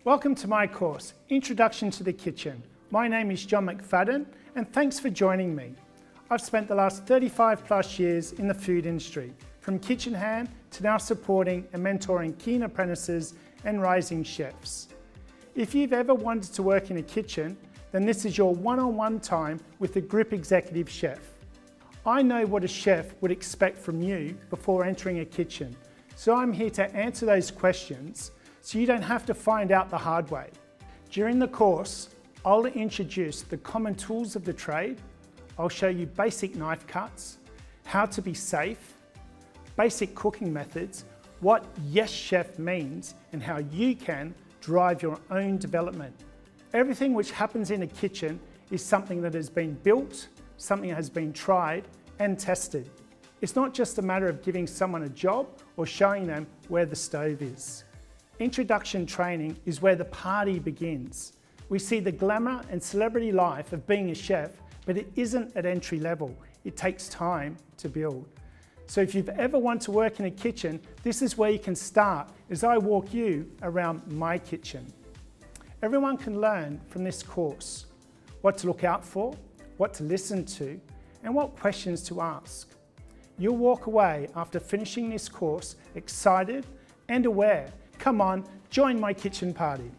Welcome to my course, Introduction to the Kitchen. My name is John McFadden and thanks for joining me. I've spent the last 35 plus years in the food industry, from kitchen hand to now supporting and mentoring keen apprentices and rising chefs. If you've ever wanted to work in a kitchen, then this is your one-on-one time with the group executive chef. I know what a chef would expect from you before entering a kitchen, so I'm here to answer those questions so you don't have to find out the hard way. During the course, I'll introduce the common tools of the trade. I'll show you basic knife cuts, how to be safe, basic cooking methods, what Yes Chef means, and how you can drive your own development. Everything which happens in a kitchen is something that has been built, something that has been tried and tested. It's not just a matter of giving someone a job or showing them where the stove is. Introduction training is where the party begins. We see the glamour and celebrity life of being a chef, but it isn't at entry level. It takes time to build. So if you've ever wanted to work in a kitchen, this is where you can start as I walk you around my kitchen. Everyone can learn from this course what to look out for, what to listen to, and what questions to ask. You'll walk away after finishing this course excited and aware. Come on, join my kitchen party.